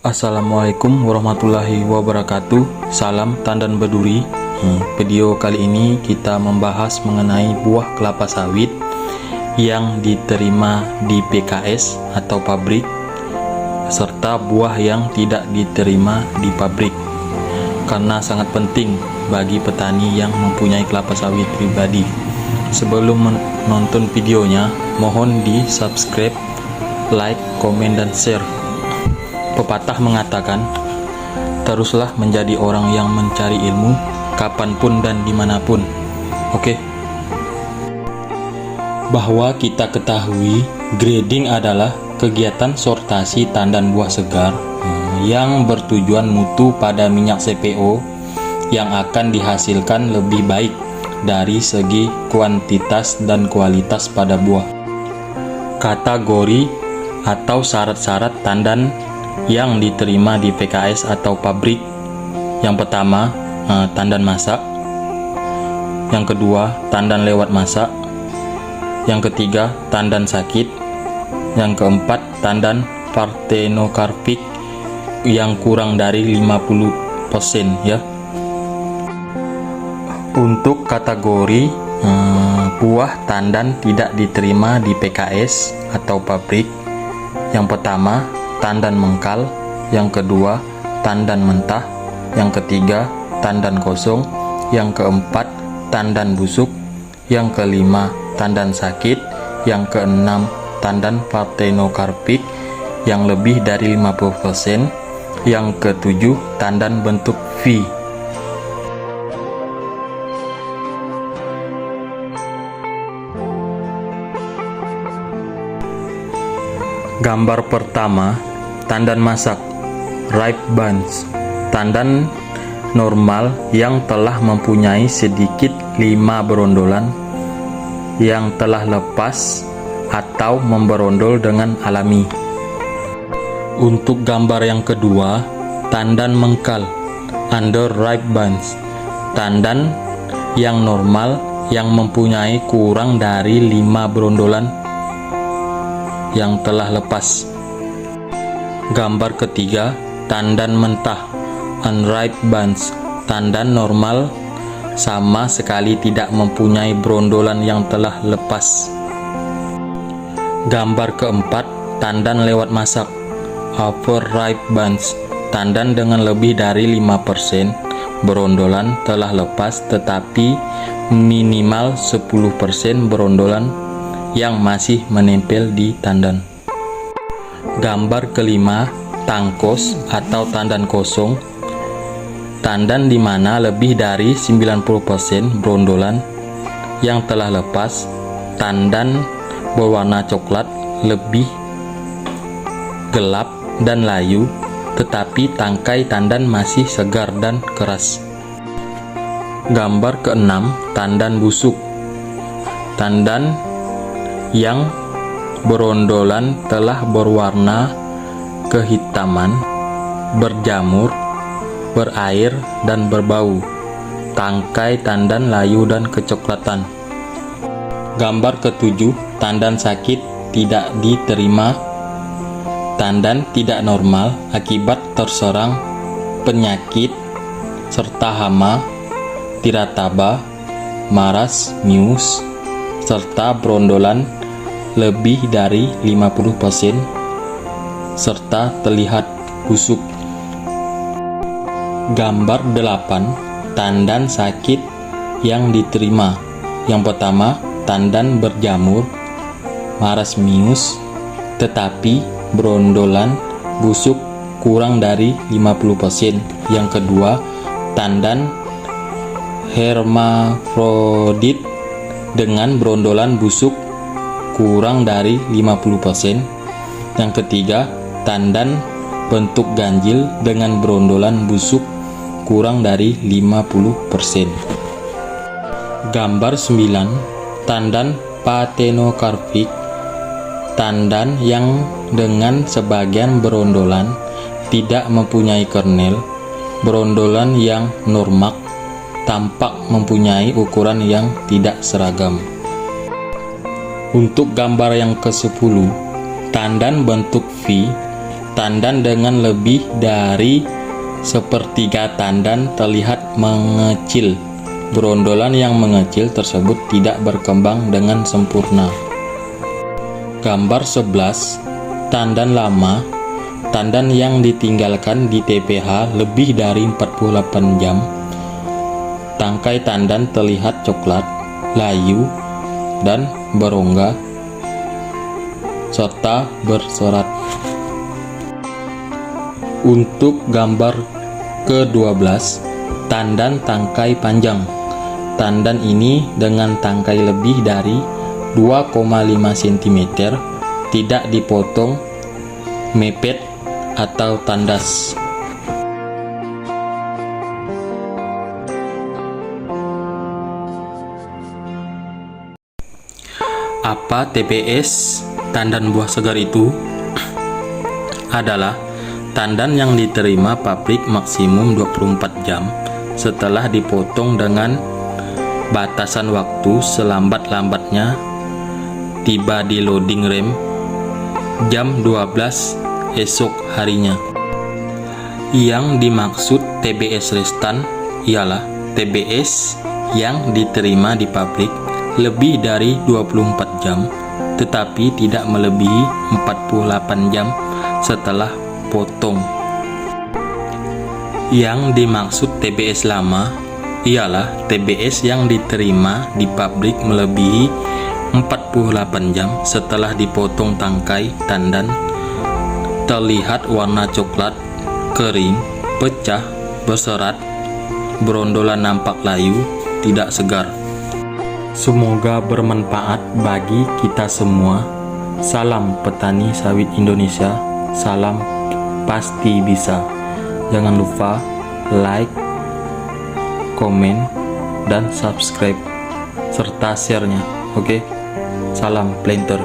Assalamualaikum warahmatullahi wabarakatuh. Salam tandan berduri. Video kali ini kita membahas mengenai buah kelapa sawit yang diterima di PKS atau pabrik, serta buah yang tidak diterima di pabrik, karena sangat penting bagi petani yang mempunyai kelapa sawit pribadi. Sebelum menonton videonya, mohon di subscribe, like, komen, dan share. Pepatah mengatakan, teruslah menjadi orang yang mencari ilmu kapanpun dan dimanapun. Oke. Bahwa kita ketahui, grading adalah kegiatan sortasi tandan buah segar yang bertujuan mutu pada minyak CPO yang akan dihasilkan lebih baik dari segi kuantitas dan kualitas pada buah. Kategori atau syarat-syarat tandan yang diterima di PKS atau pabrik. Yang pertama, tandan masak. Yang kedua, tandan lewat masak. Yang ketiga, tandan sakit. Yang keempat, tandan parthenocarpic yang kurang dari 50% ya. Untuk kategori buah tandan tidak diterima di PKS atau pabrik, yang pertama, tandan mengkal. Yang kedua, tandan mentah. Yang ketiga, tandan kosong. Yang keempat, tandan busuk. Yang kelima, tandan sakit. Yang keenam, tandan parthenocarpic yang lebih dari 50%. Yang ketujuh, tandan bentuk V. Gambar pertama, tandan masak, ripe bunch, tandan normal yang telah mempunyai sedikit 5 berondolan yang telah lepas atau memberondol dengan alami. Untuk gambar yang kedua, tandan mengkal, under ripe bunch, tandan yang normal yang mempunyai kurang dari 5 berondolan yang telah lepas. Gambar ketiga, tandan mentah, unripe bunch, tandan normal sama sekali tidak mempunyai berondolan yang telah lepas. Gambar keempat, tandan lewat masak, overripe bunch, tandan dengan lebih dari 5% berondolan telah lepas, tetapi minimal 10% berondolan yang masih menempel di tandan. Gambar kelima, tangkos atau tandan kosong, tandan di mana lebih dari 90% berondolan yang telah lepas, tandan berwarna coklat lebih gelap dan layu, tetapi tangkai tandan masih segar dan keras. Gambar keenam, tandan busuk, tandan yang berondolan telah berwarna kehitaman, berjamur, berair, dan berbau. Tangkai tandan layu dan kecoklatan. Gambar ketujuh, tandan sakit tidak diterima, tandan tidak normal akibat terserang penyakit serta hama, tirataba, maras, mius, serta berondolan lebih dari 50% serta terlihat busuk. Gambar 8, tandan sakit yang diterima. Yang pertama, tandan berjamur, maras mius, tetapi berondolan busuk kurang dari 50%. Yang kedua, tandan hermafrodit dengan berondolan busuk kurang dari 50%. Yang ketiga, tandan bentuk ganjil dengan berondolan busuk kurang dari 50%. Gambar 9, tandan parthenocarpic, tandan yang dengan sebagian berondolan tidak mempunyai kernel, berondolan yang normal, tampak mempunyai ukuran yang tidak seragam. Untuk gambar yang ke-10, tandan bentuk V, Tandan dengan lebih dari sepertiga tandan terlihat mengecil. Berondolan yang mengecil tersebut tidak berkembang dengan sempurna. Gambar 11. Tandan lama. Tandan yang ditinggalkan di TPH lebih dari 48 jam. Tangkai tandan terlihat coklat, layu, dan berongga, serta berserat. Untuk gambar ke-12, tandan tangkai panjang. Tandan ini dengan tangkai lebih dari 2,5 cm, tidak dipotong, mepet, atau tandas. Apa TBS, tandan buah segar itu? Adalah tandan yang diterima pabrik maksimum 24 jam setelah dipotong dengan batasan waktu selambat-lambatnya tiba di loading rem jam 12 esok harinya. Yang dimaksud TBS restan ialah TBS yang diterima di pabrik lebih dari 24 jam tetapi tidak melebihi 48 jam setelah potong. Yang dimaksud TBS lama ialah TBS yang diterima di pabrik melebihi 48 jam setelah dipotong tangkai tandan, terlihat warna coklat, kering, pecah, berserat, berondolan nampak layu, tidak segar. Semoga bermanfaat bagi kita semua. Salam petani sawit Indonesia. Salam pasti bisa. Jangan lupa like, komen, dan subscribe serta share-nya. Oke? Salam planter.